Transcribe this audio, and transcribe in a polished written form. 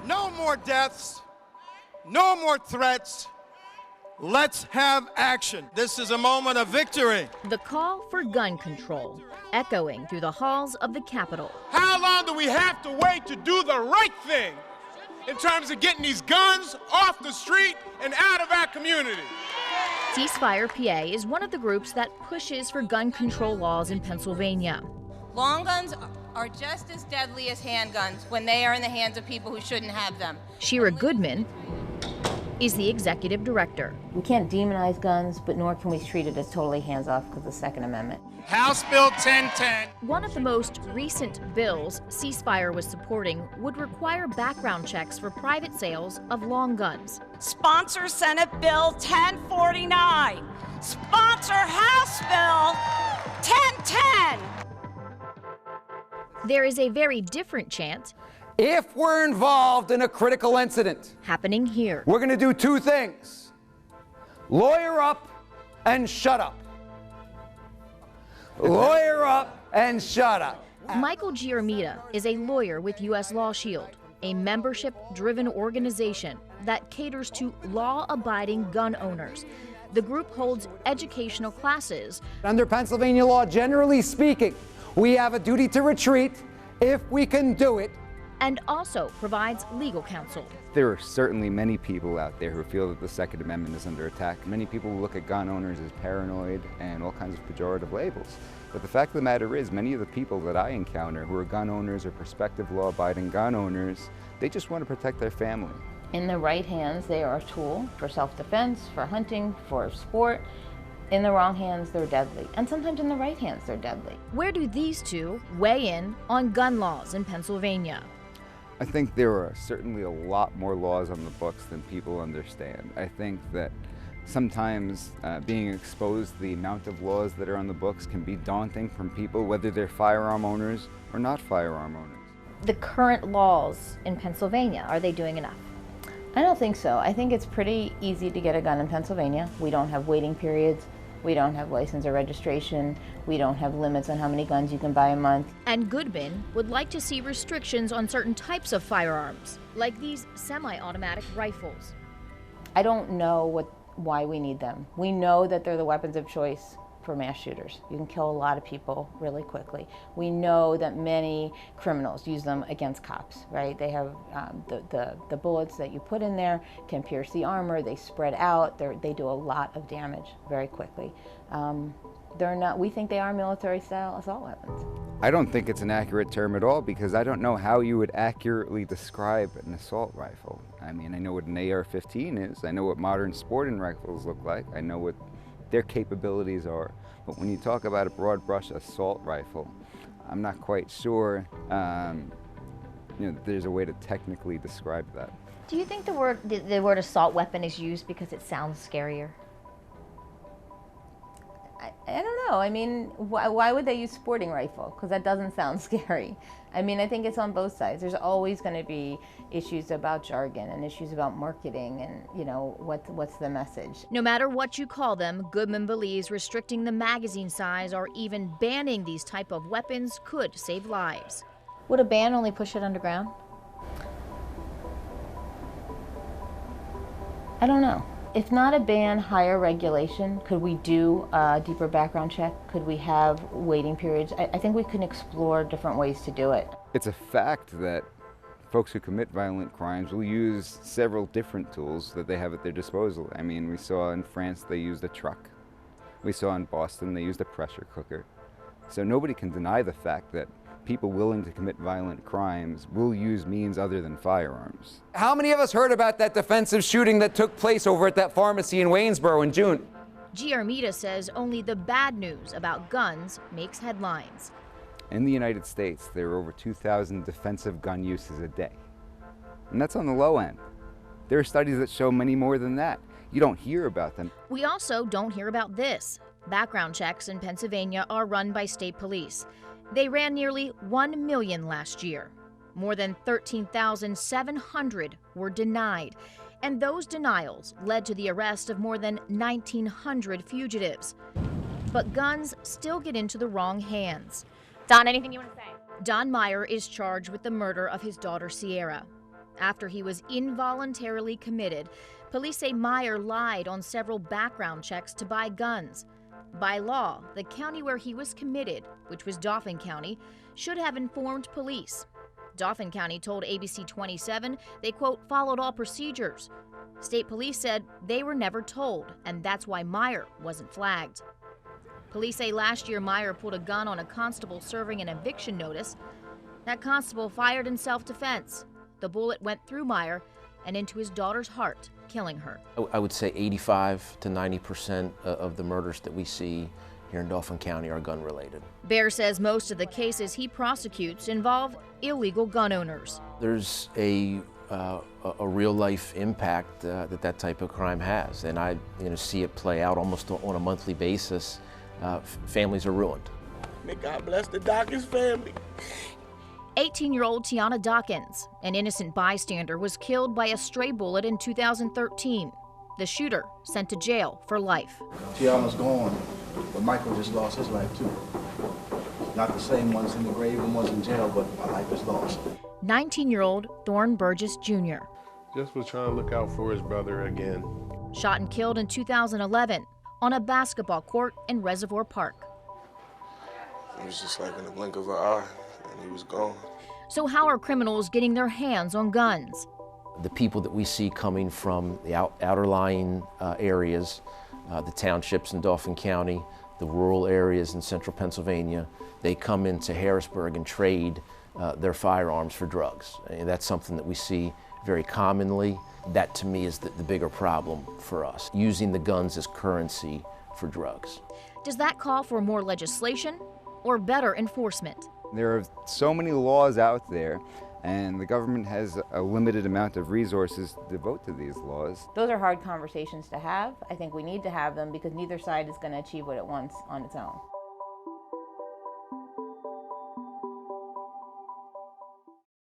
No more deaths, no more threats. Let's have action. This is a moment of victory. The call for gun control echoing through the halls of the Capitol. How long do we have to wait to do the right thing in terms of getting these guns off the street and out of our community? Ceasefire PA is one of the groups that pushes for gun control laws in Pennsylvania. Long guns are just as deadly as handguns when they are in the hands of people who shouldn't have them. Shira Goodman is the executive director. We can't demonize guns, but nor can we treat it as totally hands-off because of the Second Amendment. House Bill 1010. One of the most recent bills Ceasefire was supporting would require background checks for private sales of long guns. Sponsor Senate Bill 1049. Sponsor House Bill 1010. There is a very different chant if we're involved in a critical incident happening here. We're going to do two things: lawyer up and shut up. Lawyer up and shut up. Michael Giarmita is a lawyer with U.S. Law Shield, a membership-driven organization that caters to law-abiding gun owners. The group holds educational classes. Under Pennsylvania law, generally speaking, we have a duty to retreat if we can do it, and also provides legal counsel. There are certainly many people out there who feel that the Second Amendment is under attack. Many people look at gun owners as paranoid and all kinds of pejorative labels. But the fact of the matter is, many of the people that I encounter who are gun owners or prospective law-abiding gun owners, they just want to protect their family. In the right hands, they are a tool for self-defense, for hunting, for sport. In the wrong hands, they're deadly. And sometimes in the right hands, they're deadly. Where do these two weigh in on gun laws in Pennsylvania? I think there are certainly a lot more laws on the books than people understand. I think that sometimes being exposed to the amount of laws that are on the books can be daunting from people, whether they're firearm owners or not firearm owners. The current laws in Pennsylvania, are they doing enough? I don't think so. I think it's pretty easy to get a gun in Pennsylvania. We don't have waiting periods. We don't have license or registration. We don't have limits on how many guns you can buy a month. And Goodman would like to see restrictions on certain types of firearms, like these semi-automatic rifles. I don't know why we need them. We know that they're the weapons of choice for mass shooters. You can kill a lot of people really quickly. We know that many criminals use them against cops, right? They have the bullets that you put in there can pierce the armor, they spread out, they do a lot of damage very quickly. We think they are military-style assault weapons. I don't think it's an accurate term at all, because I don't know how you would accurately describe an assault rifle. I mean, I know what an AR-15 is, I know what modern sporting rifles look like, I know what their capabilities are, but when you talk about a broad brush assault rifle, I'm not quite sure there's a way to technically describe that. Do you think the word assault weapon is used because it sounds scarier? I don't know. I mean, why would they use sporting rifle? Because that doesn't sound scary. I mean, I think it's on both sides. There's always going to be issues about jargon and issues about marketing and, what's the message. No matter what you call them, Goodman believes restricting the magazine size or even banning these type of weapons could save lives. Would a ban only push it underground? I don't know. If not a ban, higher regulation. Could we do a deeper background check? Could we have waiting periods? I think we can explore different ways to do it. It's a fact that folks who commit violent crimes will use several different tools that they have at their disposal. I mean, we saw in France they used a truck. We saw in Boston they used a pressure cooker. So nobody can deny the fact that people willing to commit violent crimes will use means other than firearms. How many of us heard about that defensive shooting that took place over at that pharmacy in Waynesboro in June? Giarmita says only the bad news about guns makes headlines. In the United States, there are over 2,000 defensive gun uses a day. And that's on the low end. There are studies that show many more than that. You don't hear about them. We also don't hear about this. Background checks in Pennsylvania are run by state police. They ran nearly 1 million last year. More than 13,700 were denied, and those denials led to the arrest of more than 1,900 fugitives. But guns still get into the wrong hands. Don, anything you want to say? Don Meyer is charged with the murder of his daughter Sierra. After he was involuntarily committed, police say Meyer lied on several background checks to buy guns. By law, the county where he was committed, which was Dauphin County, should have informed police. Dauphin County told ABC 27 they, quote, followed all procedures. State police said they were never told, and that's why Meyer wasn't flagged. Police say last year Meyer pulled a gun on a constable serving an eviction notice. That constable fired in self-defense. The bullet went through Meyer and into his daughter's heart, killing her. I would say 85 to 90% of the murders that we see here in Dauphin County are gun-related. Baer says most of the cases he prosecutes involve illegal gun owners. There's a real-life impact that type of crime has, and I see it play out almost on a monthly basis. Families are ruined. May God bless the Dawkins family. 18-year-old Tiana Dawkins, an innocent bystander, was killed by a stray bullet in 2013. The shooter sent to jail for life. Tiana's gone, but Michael just lost his life too. Not the same ones in the grave and ones in jail, but my life is lost. 19-year-old Thorne Burgess Jr. Just was trying to look out for his brother again. Shot and killed in 2011 on a basketball court in Reservoir Park. It was just like in the blink of an eye, and he was gone. So how are criminals getting their hands on guns? The people that we see coming from the outer-lying areas, the townships in Dauphin County, the rural areas in central Pennsylvania, they come into Harrisburg and trade their firearms for drugs. And that's something that we see very commonly. That, to me, is the bigger problem for us, using the guns as currency for drugs. Does that call for more legislation or better enforcement? There are so many laws out there, and the government has a limited amount of resources to devote to these laws. Those are hard conversations to have. I think we need to have them because neither side is going to achieve what it wants on its own.